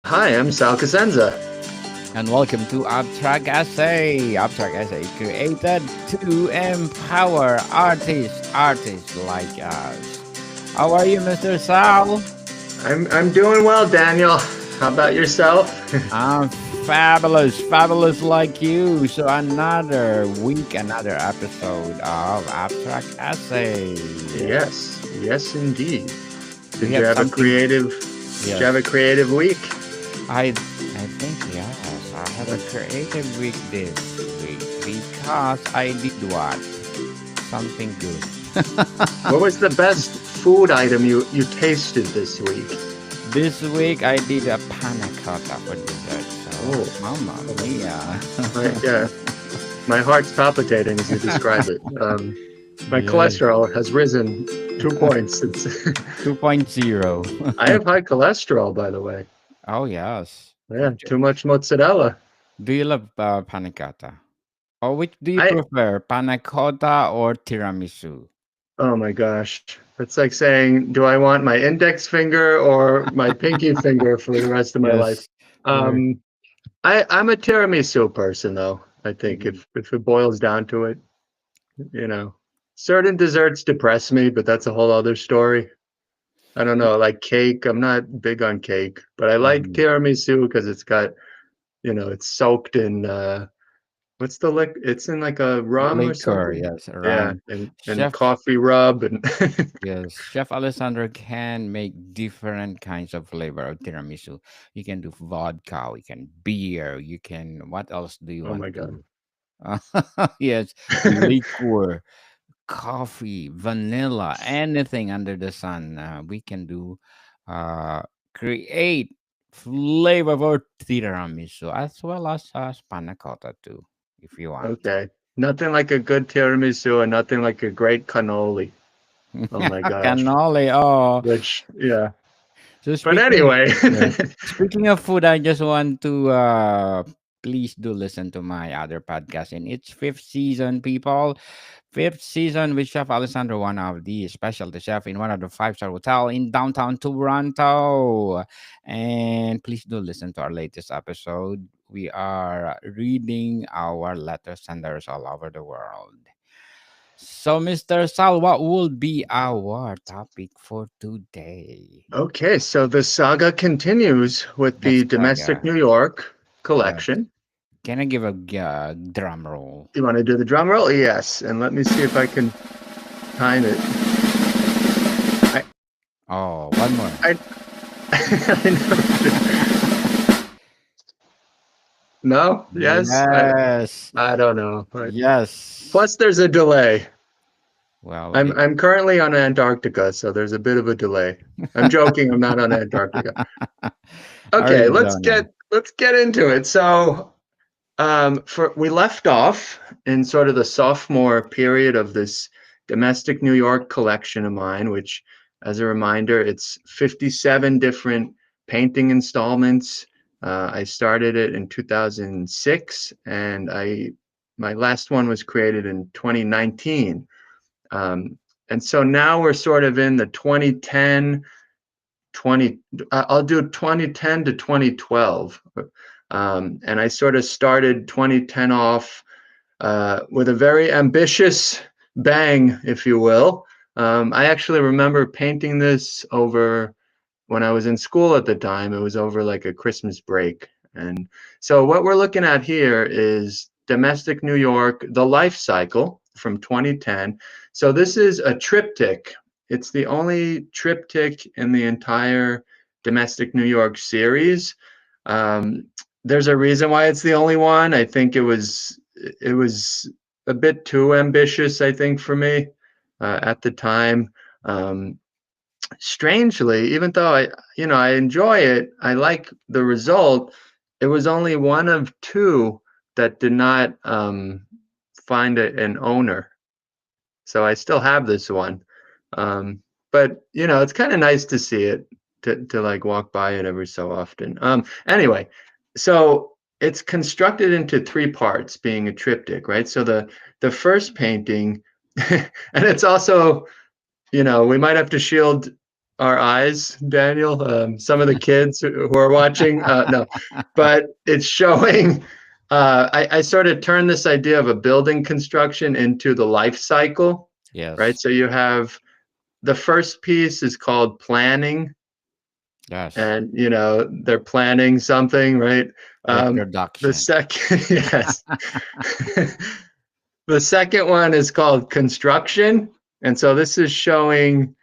Hi, I'm Sal Cosenza. And welcome to Abstract Essay. Abstract Essay created to empower artists like us. How are you, Mr. Sal? I'm doing well, Daniel. How about yourself? I'm fabulous like you. So another week, another episode of Abstract Essay. Yes, indeed. Do you Did you have have a something? creative? Did you have a Yes, creative week? I think yes. I had a creative week this week because I did what? Something good. What was the best food item you tasted this week? This week I did a panna cotta for dessert. So, Oh, mamma oh, mia. yeah, my heart's palpitating as you describe it. My Yes, cholesterol has risen 2 points. It's 2.0. I have high cholesterol, by the way. Oh, yes. Yeah, too much mozzarella. Do you love panna cotta? Or which do you I prefer, panna cotta or tiramisu? Oh my gosh. It's like saying, do I want my index finger or my pinky finger for the rest of my life? Yes. There. Um, I'm a tiramisu person though. I think Mm, if it boils down to it, you know, certain desserts depress me, but that's a whole other story. I don't know, like cake. I'm not big on cake, but I like mhm. tiramisu because it's got, it's soaked in what's the lick? It's in like a rum or Liquor, something. yes, Yeah, around. and Chef coffee rub and Yes, Chef Alessandro can make different kinds of flavor of tiramisu. You can do vodka, you can beer, you can what else do you oh want my God. to? Yes, liquor, coffee, vanilla, anything under the sun. We can do uh create flavor for tiramisu as well as panna cotta too, if you want. Okay. Nothing like a good tiramisu and nothing like a great cannoli. Oh my gosh. Cannoli. Oh, Which, yeah. so But speaking, anyway, yes, speaking of food, I just want to please do listen to my other podcast in its fifth season, people. Fifth season with Chef Alessandro, one of the specialty chef in one of the five-star hotel in downtown Toronto. And please do listen to our latest episode. We are reading our letter senders all over the world. So, Mr. Sal, what will be our topic for today? okay, so the saga continues with Let's the start, domestic New York yes. collection. Can I give a drum roll? You want to do the drum roll? Yes. And let me see if I can time it. I Oh, one more. I I know. No? Yes? Yes. I don't know. Yes. Plus there's a delay. Well, I'm currently on Antarctica, so there's a bit of a delay. I'm joking, I'm not on Antarctica. Okay, Arizona. let's get into it. So, for we left off in sort of the sophomore period of this domestic New York collection of mine, which, as a reminder, it's 57 different painting installments. I started it in 2006, and I my last one was created in 2019. Um, and so now we're sort of in the 2010 20 I'll do 2010 to 2012. And I sort of started 2010 off with a very ambitious bang, if you will. I actually remember painting this over when I was in school at the time. It was over like a Christmas break. And so what we're looking at here is domestic New York, the life cycle from 2010. So this is a triptych. It's the only triptych in the entire domestic New York series. Um, there's a reason why it's the only one. I think it was a bit too ambitious, I think, for me at the time. Um, Strangely, even though I enjoy it, I like the result. It was only one of two that did not find an owner. So I still have this one. Um, but it's kind of nice to see it, to like walk by it every so often. Anyway, so it's constructed into three parts, being a triptych, right? So the first painting, and it's also, we might have to shield our eyes, Daniel. Some of the kids who are watching, no, but it's showing. I sort of turned this idea of a building construction into the life cycle, right? Yes. So you have the first piece is called planning, Yes. and they're planning something, right? The Reproduction. second, yes, the second one is called construction, and so this is showing,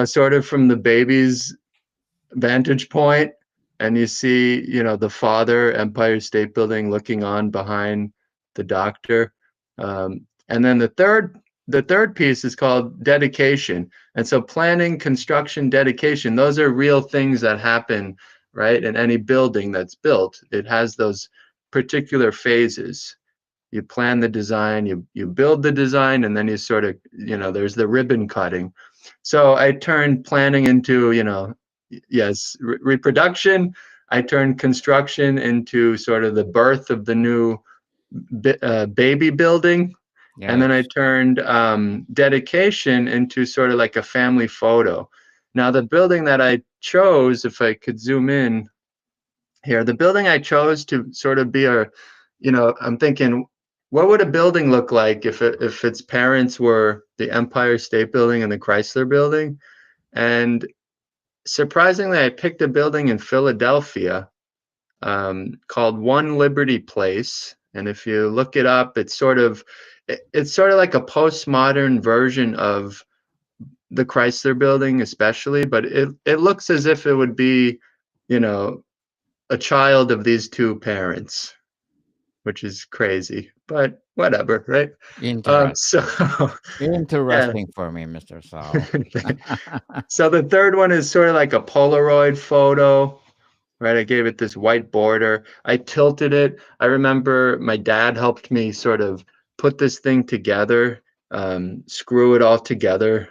sort of from the baby's vantage point, and you see, the father, Empire State Building, looking on behind the doctor. And then the third piece is called dedication. And so planning, construction, dedication, those are real things that happen, right? In any building that's built, it has those particular phases. You plan the design, you build the design, and then you sort of, there's the ribbon cutting. So I turned planning into, yes, reproduction. I turned construction into sort of the birth of the new baby building. And then I Yes. turned dedication into sort of like a family photo. Now, the building that I chose, if I could zoom in here, the building I chose to sort of be I'm thinking, what would a building look like if its parents were the Empire State Building and the Chrysler Building? And surprisingly, I picked a building in Philadelphia called One Liberty Place. And if you look it up, it's sort of like a postmodern version of the Chrysler Building, especially, but it looks as if it would be, you know, a child of these two parents, which is crazy, but whatever, right? So Interesting. yeah. Interesting for me, Mr. Sal. So the third one is sort of like a Polaroid photo, right? I gave it this white border. I tilted it. I remember my dad helped me sort of put this thing together, screw it all together.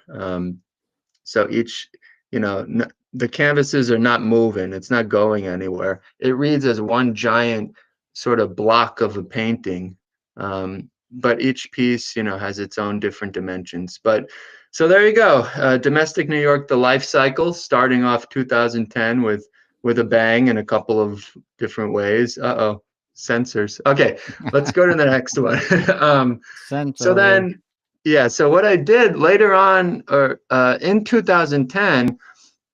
So each, the canvases are not moving. It's not going anywhere. It reads as one giant sort of block of a painting. But each piece, has its own different dimensions. But so there you go. Domestic New York, the life cycle, starting off 2010 with a bang in a couple of different ways. Uh-oh, sensors. Okay, let's go to the next one. So Sensor. then, yeah, so what I did later on, or in 2010,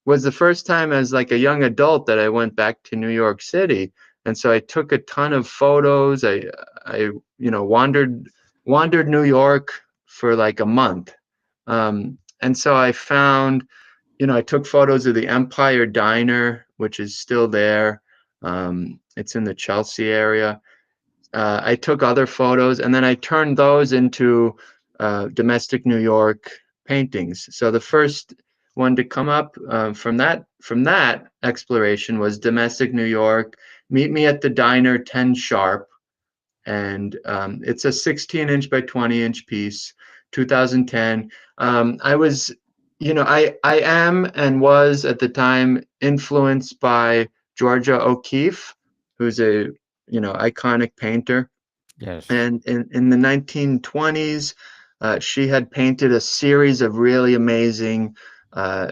was the first time as like a young adult that I went back to New York City, and so I took a ton of photos. I wandered New York for like a month, and so I found, I took photos of the Empire Diner, which is still there. It's in the Chelsea area. I took other photos, and then I turned those into domestic New York paintings. So the first one to come up from that exploration was domestic New York. Meet me at the diner 10 sharp, and it's a 16-inch by 20-inch piece, 2010. I was, I am and was at the time influenced by Georgia O'Keeffe, who's a iconic painter. Yes. And in the 1920s, she had painted a series of really amazing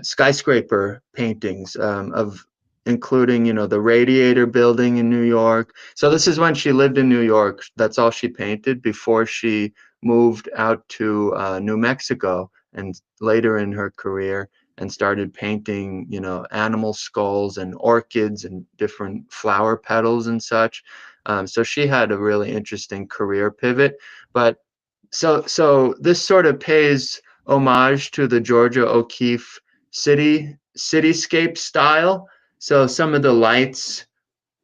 skyscraper paintings of including, the Radiator Building in New York. So this is when she lived in New York. That's all she painted before she moved out to New Mexico and later in her career and started painting, animal skulls and orchids and different flower petals and such. So she had a really interesting career pivot. But so this sort of pays homage to the Georgia O'Keeffe cityscape style. So some of the lights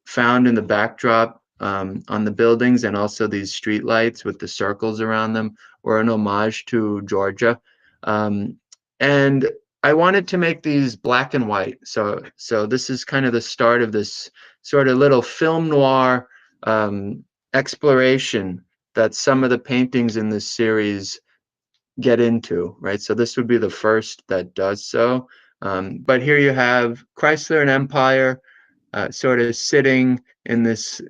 found in the backdrop on the buildings, and also these street lights with the circles around them, were an homage to Georgia. Um, and I wanted to make these black and white. So this is kind of the start of this sort of little film noir exploration that some of the paintings in this series get into, right? So this would be the first that does so. But here you have Chrysler and Empire sort of sitting in this,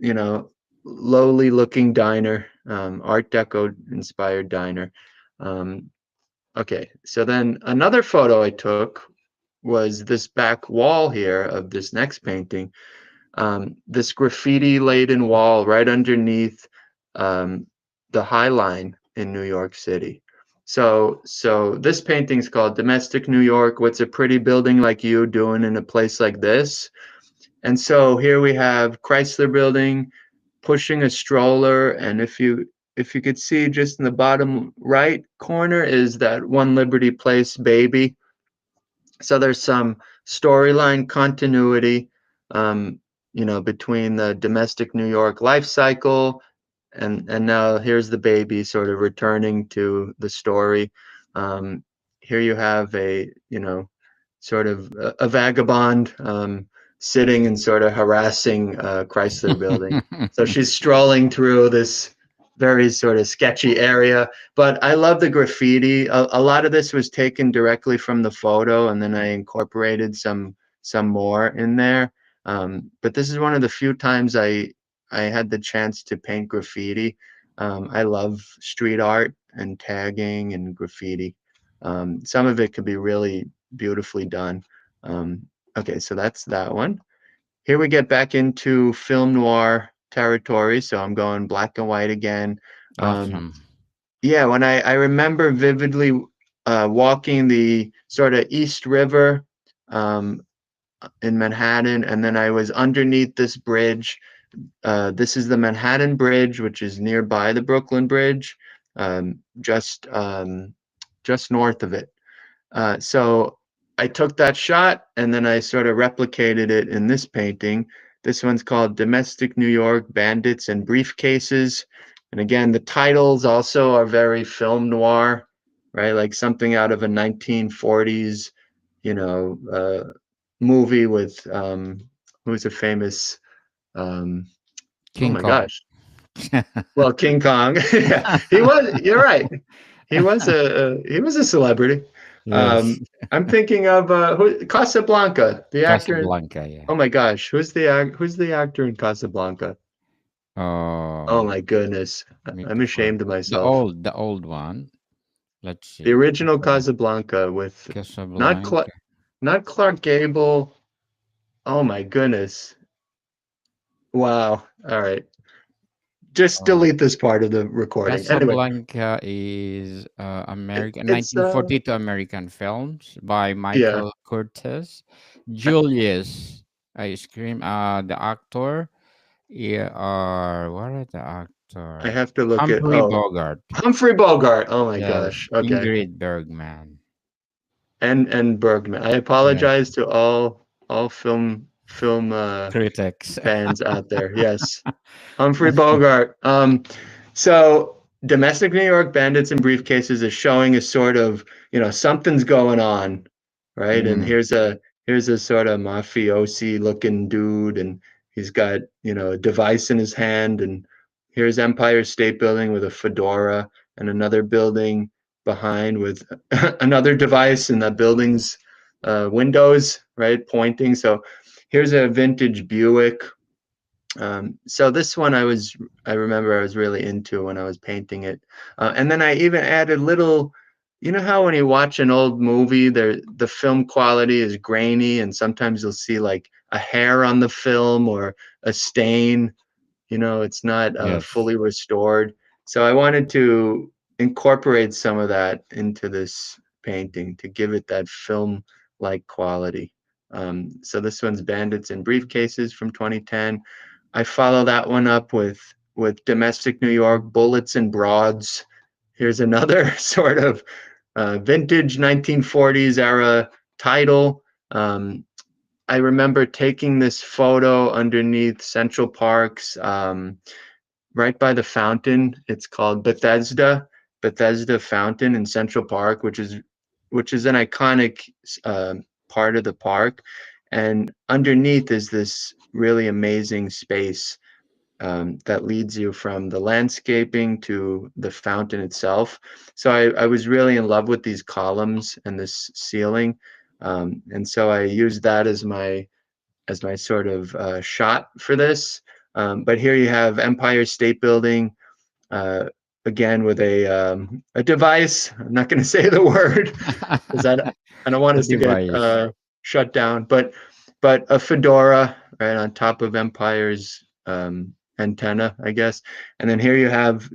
lowly looking diner, Art Deco inspired diner. Okay, so then another photo I took was this back wall here of this next painting, this graffiti laden wall right underneath um, the High Line in New York City. So this painting's called Domestic New York. What's a pretty building like you doing in a place like this? And so here we have Chrysler Building pushing a stroller, and if you could see just in the bottom right corner is that One Liberty Place baby. So there's some storyline continuity, um, between the domestic New York life cycle, and now here's the baby sort of returning to the story. Here you have sort of a vagabond sitting and sort of harassing Chrysler Building. So she's strolling through this very sort of sketchy area, but I love the graffiti. A lot of this was taken directly from the photo, and then I incorporated some more in there. But this is one of the few times I had the chance to paint graffiti. I love street art and tagging and graffiti. Some of it could be really beautifully done. Okay, so that's that one. Here we get back into film noir territory, so I'm going black and white again. Um, Awesome. yeah, when I remember vividly walking the sort of East River um, in Manhattan, and then I was underneath this bridge. This is the Manhattan Bridge, which is nearby the Brooklyn Bridge, um, just um, just north of it. So I took that shot and then I sort of replicated it in this painting. This one's called Domestic New York Bandits and Briefcases. And again, the titles also are very film noir, right? Like something out of a 1940s, you know, uh, movie with who's a famous, um, oh King my Kong. gosh, well, King Kong. Yeah, he was. You're right. He was a celebrity. Yes. Um, I'm thinking of Casablanca, the actor. Casablanca, yeah. Oh my gosh, who's the actor in Casablanca? Oh Um, my goodness, need I'm to find ashamed of the myself. old one. Let's The see. original Casablanca with not Casablanca. Cla- not Clark Gable. Oh my goodness. Wow. All right. Just Uh, delete this part of the recording. Anyway, Casablanca is American it's 1942 American films by yeah. Michael Curtis. I, Julius, I scream. The actor. Yeah, what are the I actor? have to look at Humphrey Bogart. Humphrey Bogart. Oh my Yes, gosh. Okay. Ingrid Bergman. And Bergman. I Yes, apologize to all film critics. fans out there. Yes. Humphrey Bogart. So Domestic New York Bandits and Briefcases is showing a sort of, something's going on, right? And Mm, here's a sort of mafiosi looking dude, and he's got, a device in his hand, and here's Empire State Building with a fedora, and another building behind with another device in that building's windows, right, pointing. So here's a vintage Buick. So this one I remember I was really into when I was painting it. And then I even added little, how when you watch an old movie, the film quality is grainy, and sometimes you'll see like a hair on the film or a stain, it's not yes. fully restored. So I wanted to incorporate some of that into this painting to give it that film-like quality. So this one's Bandits and Briefcases from 2010. I follow that one up with Domestic New York, Bullets and Broads. Here's another sort of vintage 1940s era title. I remember taking this photo underneath Central Park's right by the fountain. It's called Bethesda Fountain in Central Park, which is an iconic part of the park. And underneath is this really amazing space that leads you from the landscaping to the fountain itself. So I was really in love with these columns and this ceiling. And so I used that as my sort of shot for this. But here you have Empire State Building, uh, again with a device. I'm not going to say the word because I don't want The us to get device. shut down. But a fedora right on top of Empire's antenna, I guess. And then here you have,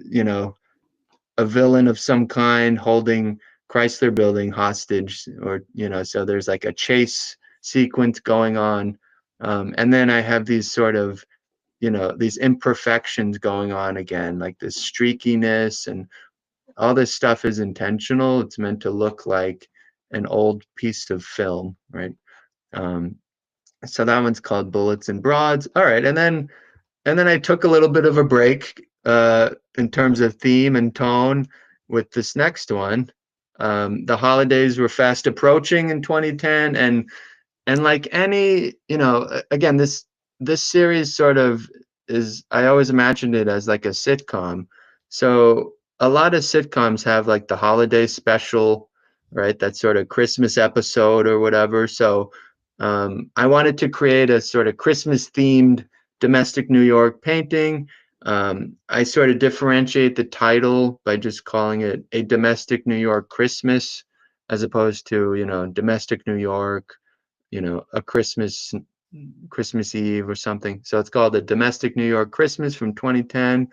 a villain of some kind holding Chrysler Building hostage, or so there's like a chase sequence going on, and then I have these sort of these imperfections going on again, like this streakiness, and all this stuff is intentional. It's meant to look like an old piece of film, right? Um, so that one's called Bullets and Broads. All right, and then I took a little bit of a break in terms of theme and tone with this next one. The holidays were fast approaching in 2010, and like any, again, this series sort of is, I always imagined it as like a sitcom. So a lot of sitcoms have like the holiday special, right? That sort of Christmas episode or whatever. So I wanted to create a sort of Christmas themed domestic New York painting. I sort of differentiate the title by just calling it A Domestic New York Christmas, as opposed to, Domestic New York, a Christmas Eve or something. So it's called a Domestic New York Christmas from 2010.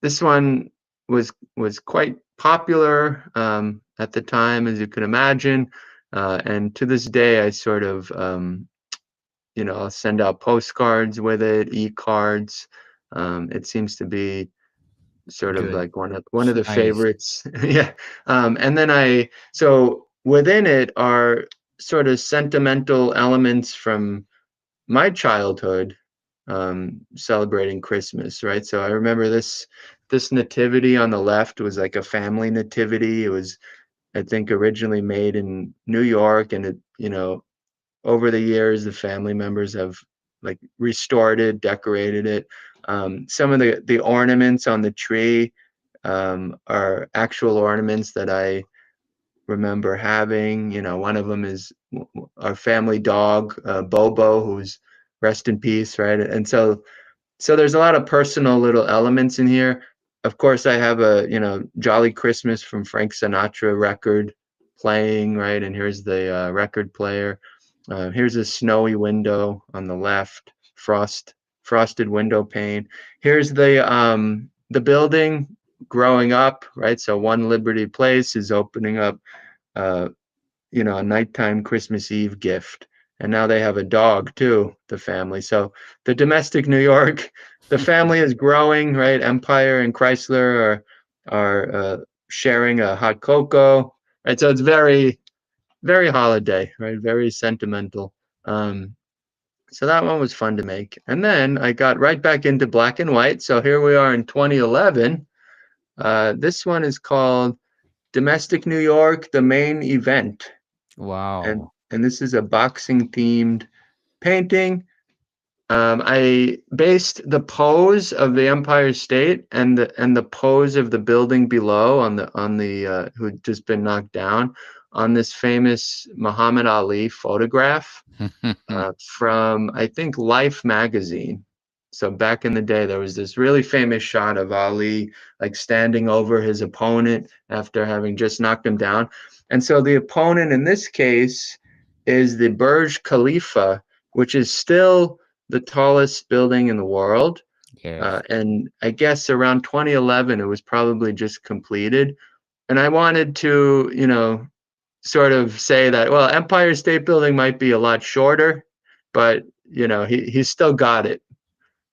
This one was quite popular at the time, as you can imagine, and to this day, I sort of I'll send out postcards with it, e-cards. It seems to be sort of Good. like one of It's the nice. favorites. Yeah. And then so within it are sort of sentimental elements from my childhood, celebrating Christmas, right? So I remember this nativity on the left was like a family nativity. It was, I think, originally made in New York, and it, over the years, the family members have like restored it, decorated it. Some of the ornaments on the tree are actual ornaments that I remember having. One of them is our family dog, Bobo, who's rest in peace, right? And so there's a lot of personal little elements in here. Of course, I have a Jolly Christmas from Frank Sinatra record playing, right? And here's the record player. Here's a snowy window on the left, frosted window pane. Here's the building growing up, right? So One Liberty Place is opening up, uh, a nighttime Christmas Eve gift. And now they have a dog too, the family. So the domestic New York, the family is growing, right? Empire and Chrysler are sharing a hot cocoa, right? So it's very, very holiday, right? Very sentimental. Um, so that one was fun to make. And then I got right back into black and white. So here we are in 2011. This one is called Domestic New York, the Main Event. and Wow. and this is a boxing themed painting. I based the pose of the Empire State and the pose of the building below on the who had just been knocked down on this famous Muhammad Ali photograph from, I think, Life magazine. So back in the day, there was this really famous shot of Ali like standing over his opponent after having just knocked him down. And so the opponent in this case is the Burj Khalifa, which is still the tallest building in the world. Yes. And I guess around 2011, it was probably just completed. And I wanted to, sort of say that, well, Empire State Building might be a lot shorter, but he's still got it.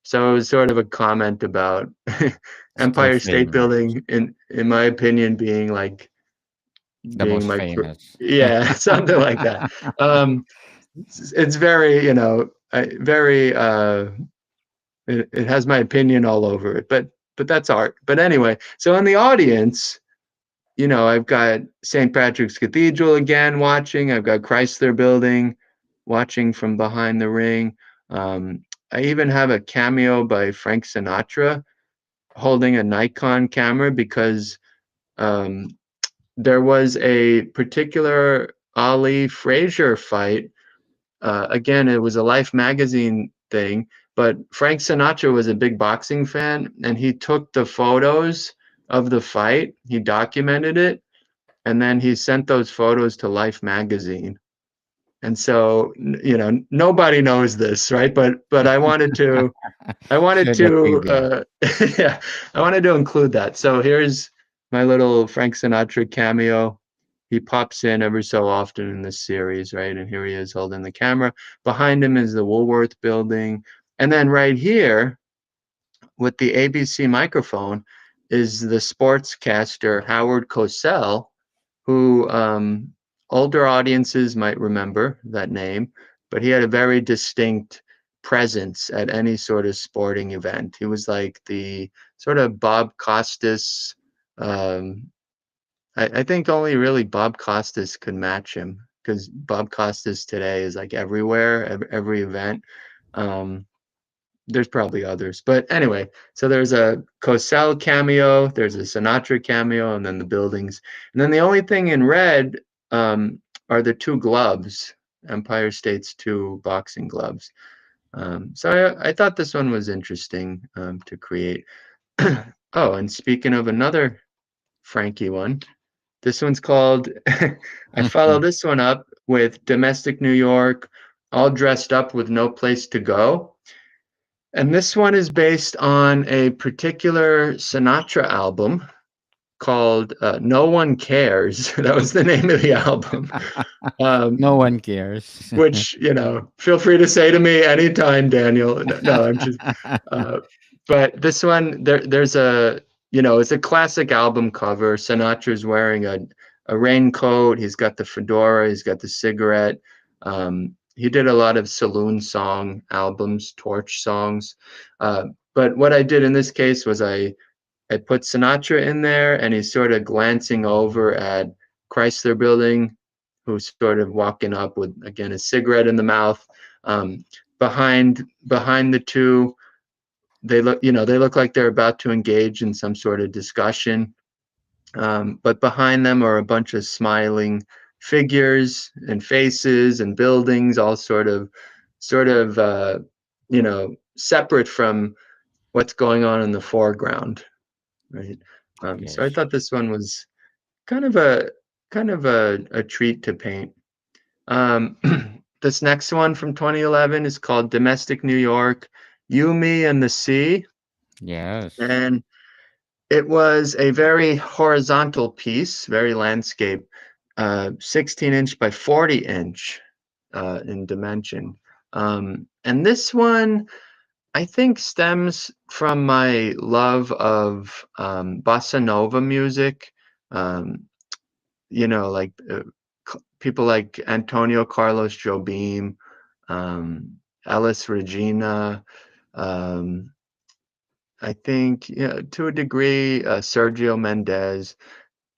So it was sort of a comment about Still Empire State famous. Building, in my opinion, The being most like, famous. yeah, something like that. Um, it's very, very, it has my opinion all over it, but that's art. But anyway, so in the audience, I've got St. Patrick's Cathedral again watching. I've got Chrysler Building watching from behind the ring. I even have a cameo by Frank Sinatra holding a Nikon camera because um, there was a particular Ali Frazier fight. Again, it was a Life magazine thing, but Frank Sinatra was a big boxing fan, and he took the photos of the fight. He documented it, and then he sent those photos to Life magazine. And so, nobody knows this, right? But I wanted So the to, trivia. yeah, I wanted to include that. So here's my little Frank Sinatra cameo. He pops in every so often in this series, right? And here he is holding the camera. Behind him is the Woolworth building. And then right here with the ABC microphone is the sportscaster Howard Cosell, who older audiences might remember that name, but he had a very distinct presence at any sort of sporting event. He was like the sort of Bob Costas. Um, I think only really Bob Costas could match him because Bob Costas today is like everywhere, every event. Um, there's probably others, but anyway, so there's a Cosell cameo, there's a Sinatra cameo, and then the buildings, and then the only thing in red um, are the two gloves, Empire State's two boxing gloves. So I thought this one was interesting to create. Oh, and speaking of another Frankie one, this one's called. I follow this one up with Domestic New York, all dressed up with no place to go. And this one is based on a particular Sinatra album called No One Cares. That was the name of the album. No Um, one cares. which, feel free to say to me anytime, Daniel. No, I'm just, uh, but this one, there's it's a classic album cover. Sinatra's wearing a raincoat. He's got the fedora. He's got the cigarette. He did a lot of saloon song albums, torch songs. But what I did in this case was I put Sinatra in there, and he's sort of glancing over at Chrysler Building, who's sort of walking up with again a cigarette in the mouth. Um, behind the two, they look like they're about to engage in some sort of discussion. But behind them are a bunch of smiling figures and faces and buildings, all sort of separate from what's going on in the foreground, right? So I Yes. thought this one was kind of a a treat to paint. Um, this next one from 2011 is called Domestic New York, You, Me, and the Sea. Yes. And it was a very horizontal piece, very landscape, 16-inch by 40-inch in dimension. And this one, I think, stems from my love of bossa nova music. Um, like people like Antonio Carlos Jobim, um, Alice Regina. Um, I think, to a degree, Sergio Mendes.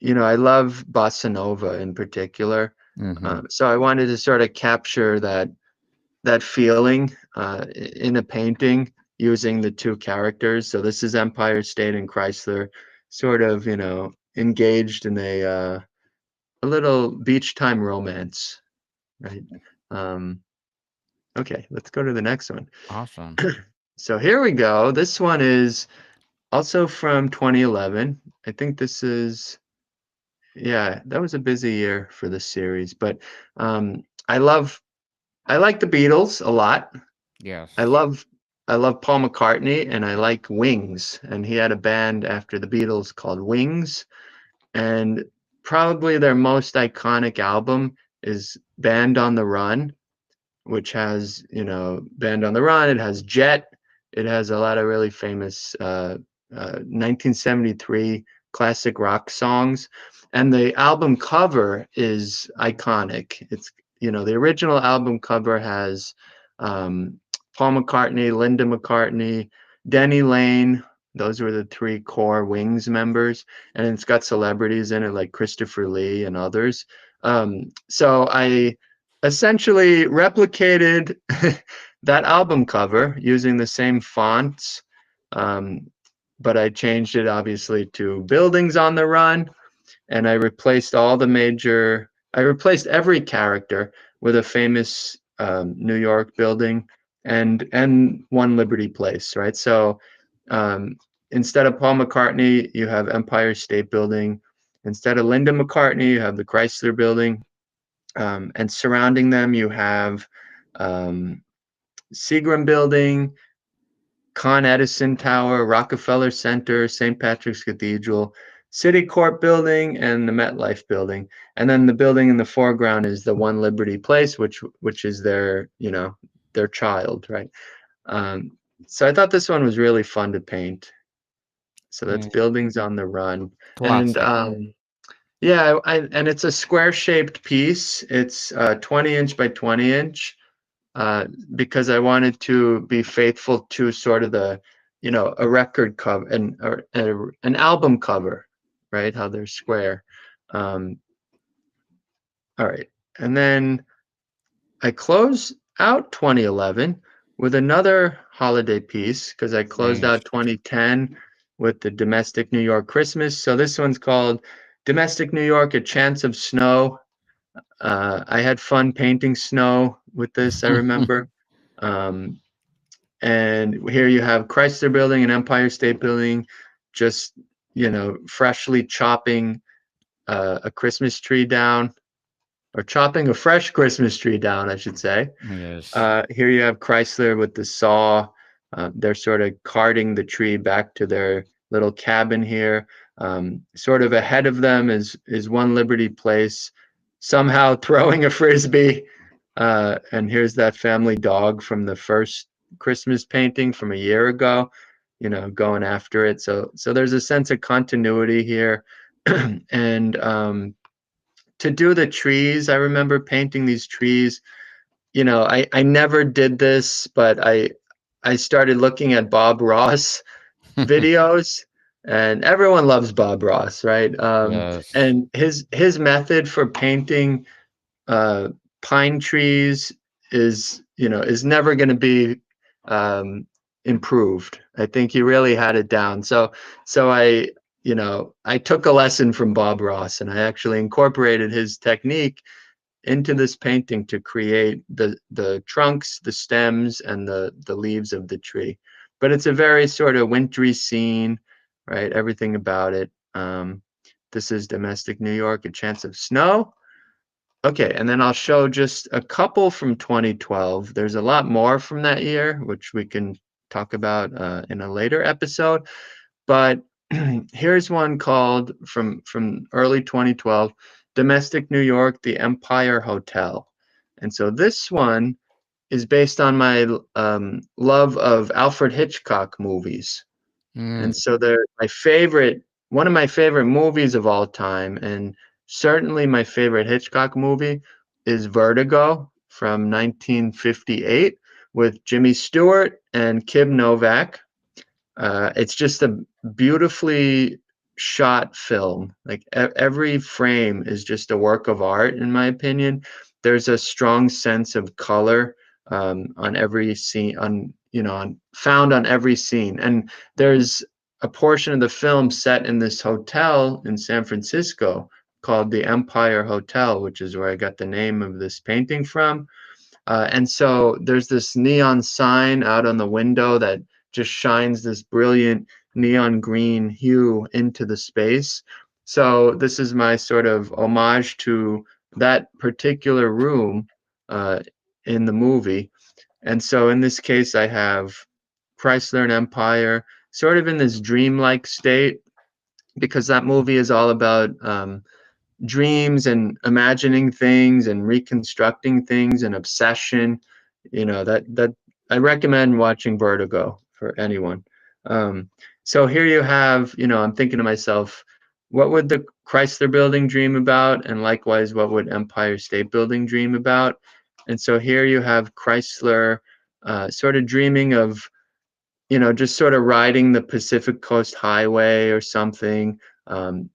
I love bossa nova in particular. Mm-hmm. So I wanted to sort of capture that feeling in a painting using the two characters. So this is Empire State and Chrysler, sort of, engaged in a little beach time romance, right? Um, okay, let's go to the next one. Awesome. So here we go. This one is also from 2011. I think this is, yeah, that was a busy year for this series, but um, I love, I like the Beatles a lot. I Yes. love, I love Paul McCartney, and I like Wings, and he had a band after the Beatles called Wings, and probably their most iconic album is Band on the Run, which has, Band on the Run. It has Jet. It has a lot of really famous 1973 classic rock songs. And the album cover is iconic. The original album cover has um, Paul McCartney, Linda McCartney, Denny Lane. Those were the three core Wings members. And it's got celebrities in it like Christopher Lee and others. So I essentially replicated that album cover using the same fonts, um, but I changed it obviously to Buildings on the Run, and I replaced every character with a famous New York building and one Liberty Place, right? So um, instead of Paul McCartney, you have Empire State Building. Instead of Linda McCartney, you have the Chrysler Building. And surrounding them, you have um, Seagram Building, Con Edison Tower, Rockefeller Center, St. Patrick's Cathedral, City Court Building, and the MetLife Building. And then the building in the foreground is the One Liberty Place, which is their, their child, right? Um, so I thought this one was really fun to paint. So that's Mm, Buildings on the Run. And classic. yeah, and it's a square shaped piece. It's 20 inch by 20 inch, because I wanted to be faithful to sort of the, a record cover and or an album cover, right? How they're square. Um, all right, and then I close out 2011 with another holiday piece because I closed Nice. out 2010 with the Domestic New York Christmas. So this one's called Domestic New York: A Chance of Snow. I had fun painting snow with this, I remember. Um, and here you have Chrysler Building and Empire State Building, just freshly chopping a Christmas tree down, or chopping a fresh Christmas tree down, I should say. Yes. Here you have Chrysler with the saw. They're sort of carting the tree back to their little cabin here. Sort of ahead of them is One Liberty Place, somehow throwing a frisbee. And here's that family dog from the first Christmas painting from a year ago, going after it. So there's a sense of continuity here. And to do the trees, I remember painting these trees. I never did this, but I started looking at Bob Ross videos, and everyone loves Bob Ross, right? Yes. And his method for painting uh, pine trees is never going to be um, improved. I think he really had it down. So I took a lesson from Bob Ross, and I actually incorporated his technique into this painting to create the trunks, the stems, and the leaves of the tree. But it's a very sort of wintry scene, right? Everything about it. This is Domestic New York: A Chance of Snow. Okay, and then I'll show just a couple from 2012. There's a lot more from that year, which we can talk about in a later episode. But here's one called from early 2012, Domestic New York: The Empire Hotel. And so this one is based on my love of Alfred Hitchcock movies. Mm, And so they're one of my favorite movies of all time, and certainly my favorite Hitchcock movie is Vertigo from 1958 with Jimmy Stewart and Kim Novak. It's just a beautifully shot film. Like every frame is just a work of art, in my opinion. There's a strong sense of color on every scene, found on every scene. And there's a portion of the film set in this hotel in San Francisco called the Empire Hotel, which is where I got the name of this painting from. And so there's this neon sign out on the window that just shines this brilliant neon green hue into the space. So this is my sort of homage to that particular room uh, in the movie. And so in this case, I have Chrysler and Empire sort of in this dreamlike state, because that movie is all about dreams and imagining things and reconstructing things and obsession. That I recommend watching Vertigo for anyone. So here you have, I'm thinking to myself, what would the Chrysler Building dream about, and likewise what would Empire State Building dream about? And so here you have Chrysler sort of dreaming of, just sort of riding the Pacific Coast Highway or something.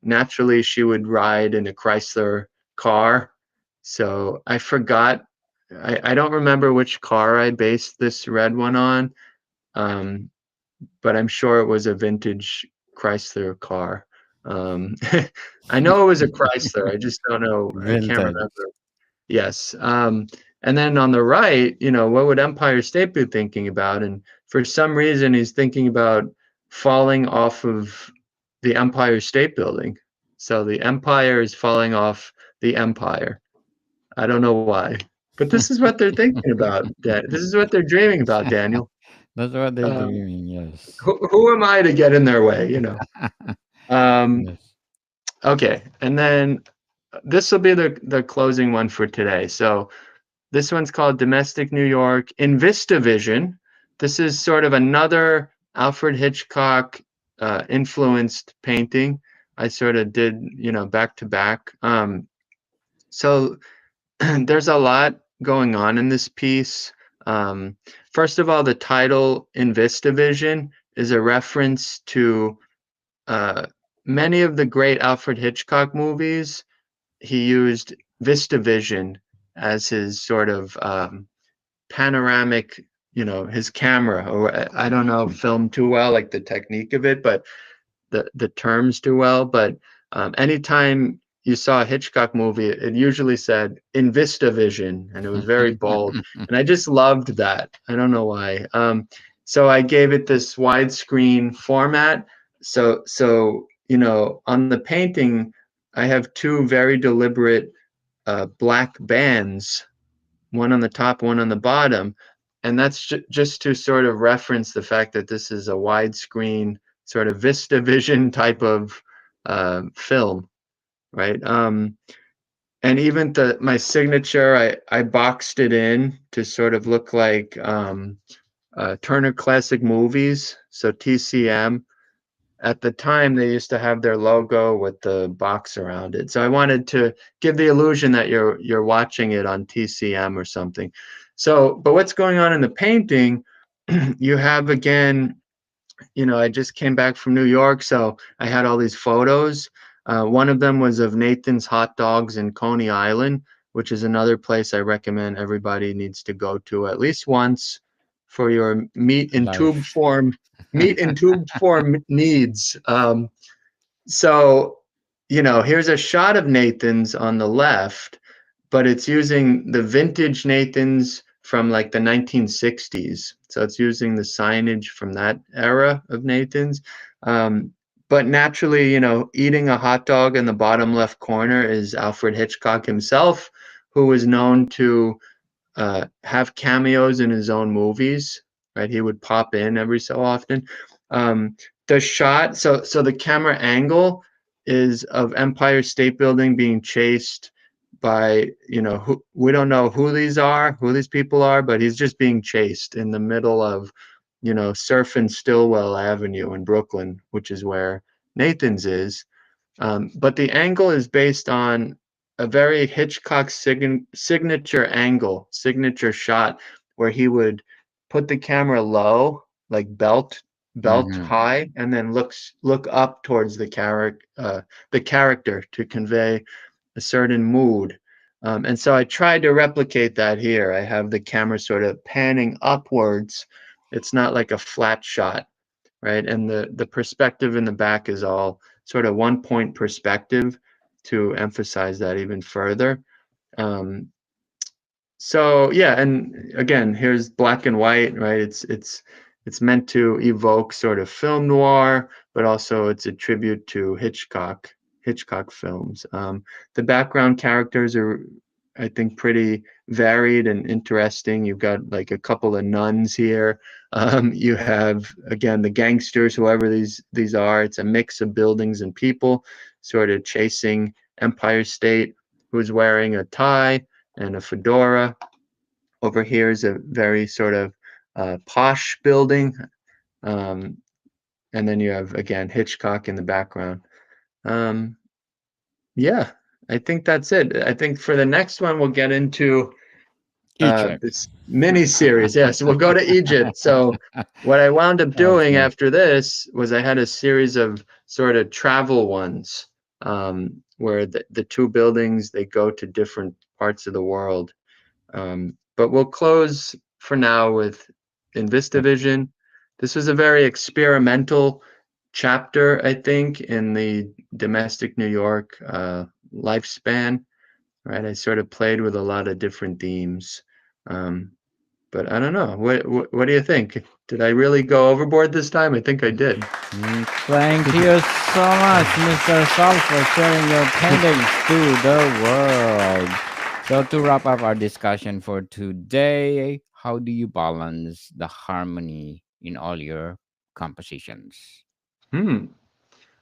Naturally, she would ride in a Chrysler car. So I forgot, I don't remember which car I based this red one on, um, but I'm sure it was a vintage Chrysler car. Um, I know it was a Chrysler. I just don't know. I can't vintage. remember. Yes. And then on the right, what would Empire State be thinking about? And for some reason, he's thinking about falling off of the Empire State Building. So the Empire is falling off the Empire. I don't know why, but this is what they're thinking about. This is what they're dreaming about, Daniel. That's what they're Um, doing. Yes. who am I to get in their way? You know. Um, Yes. okay, and then this will be the closing one for today. So this one's called Domestic New York in VistaVision. This is sort of another Alfred Hitchcock influenced painting. I sort of did, back to back. So there's a lot going on in this piece. Um, First of all, the title in VistaVision is a reference to uh, many of the great Alfred Hitchcock movies. He used VistaVision as his sort of panoramic, his camera, or I don't know film too well, like the technique of it, but the terms too well. But anytime you saw a Hitchcock movie, it usually said in VistaVision, and it was very bold. And I just loved that. I don't know why. So I gave it this widescreen format. So on the painting, I have two very deliberate black bands, one on the top, one on the bottom. And that's just to sort of reference the fact that this is a widescreen, sort of VistaVision type of film, right? And even my signature, I boxed it in to sort of look like Turner Classic Movies, so TCM. At the time, they used to have their logo with the box around it. So I wanted to give the illusion that you're watching it on TCM or something. So, but what's going on in the painting? You have, again, I just came back from New York, so I had all these photos. One of them was of Nathan's Hot Dogs in Coney Island, which is another place I recommend everybody needs to go to at least once for your Life. meat in tube form needs. So, here's a shot of Nathan's on the left, but it's using the vintage Nathan's from like the 1960s. So it's using the signage from that era of Nathan's. But naturally, eating a hot dog in the bottom left corner is Alfred Hitchcock himself, who was known to have cameos in his own movies, right? He would pop in every so often. Um, the shot, so the camera angle is of Empire State Building being chased by, we don't know who these people are, but he's just being chased in the middle of, Surf and Stillwell Avenue in Brooklyn, which is where Nathan's is. But the angle is based on a very Hitchcock signature angle, signature shot, where he would put the camera low, like belt Hmm. high, and then look up towards the character to convey a certain mood. And so I tried to replicate that here. I have the camera sort of panning upwards. It's not like a flat shot, right? And the perspective in the back is all sort of 1 point perspective to emphasize that even further. Um, so yeah, and again, here's black and white, right? It's meant to evoke sort of film noir, but also it's a tribute to Hitchcock films. The background characters are, I think, pretty varied and interesting. You've got like a couple of nuns here. You have, again, the gangsters, whoever these are. It's a mix of buildings and people, sort of chasing Empire State, who's wearing a tie and a fedora. Over here is a very sort of posh building. Um, and then you have, again, Hitchcock in the background. Um, yeah, I think that's it. I think for the next one, we'll get into Egypt. this mini series. Yes, we'll go to Egypt. So what I wound up doing Okay. after this was I had a series of sort of travel ones, where the two buildings, they go to different parts of the world. But we'll close for now with InvistaVision. This was a very experimental chapter, I think, in the domestic New York lifespan, right? I sort of played with a lot of different themes. Um, but I don't know. What do you think? Did I really go overboard this time? I think I did. Thank you so much, Mr. Sal, for sharing your paintings to the world. So to wrap up our discussion for today, how do you balance the harmony in all your compositions? Hmm.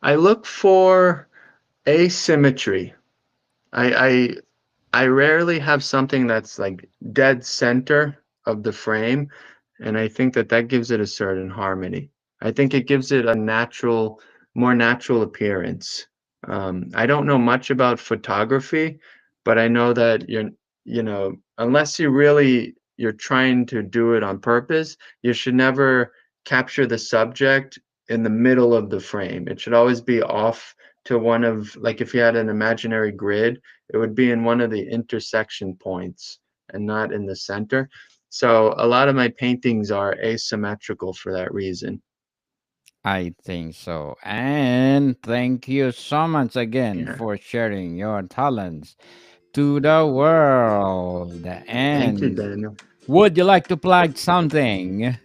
I look for asymmetry. I I rarely have something that's like dead center of the frame, and I think that that gives it a certain harmony. I think it gives it a natural, more natural appearance. I don't know much about photography, but I know that unless you're trying to do it on purpose, you should never capture the subject in the middle of the frame. It should always be off to one of, like if you had an imaginary grid, it would be in one of the intersection points and not in the center. So a lot of my paintings are asymmetrical for that reason. I think so. And thank you so much again Yeah. for sharing your talents to the world. Thank you, And Daniel. would you like to plug something?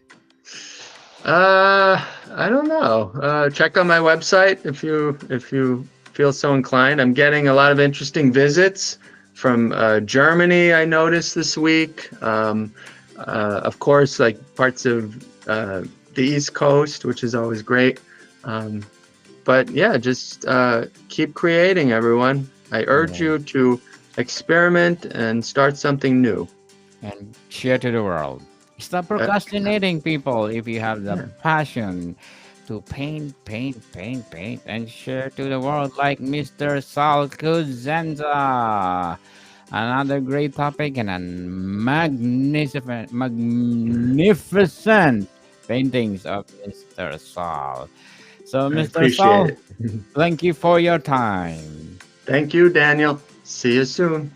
I don't know. Check out my website if you feel so inclined. I'm getting a lot of interesting visits from Germany. I noticed this week. Of course, like parts of the East Coast, which is always great. Um, but yeah, just keep creating, everyone. I urge Yeah. you to experiment and start something new. And share to the world. Stop Uh, procrastinating, people. If you have the yeah, passion to paint, paint, paint, paint, and share to the world, like Mr. Sal Cosenza. Another great topic and a magnificent paintings of Mr. Sal. So, I Mr. appreciate Sal, it. thank you for your time. Thank you, Daniel. See you soon.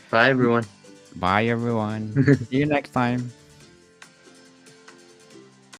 Bye, everyone. Bye, everyone. See you next time.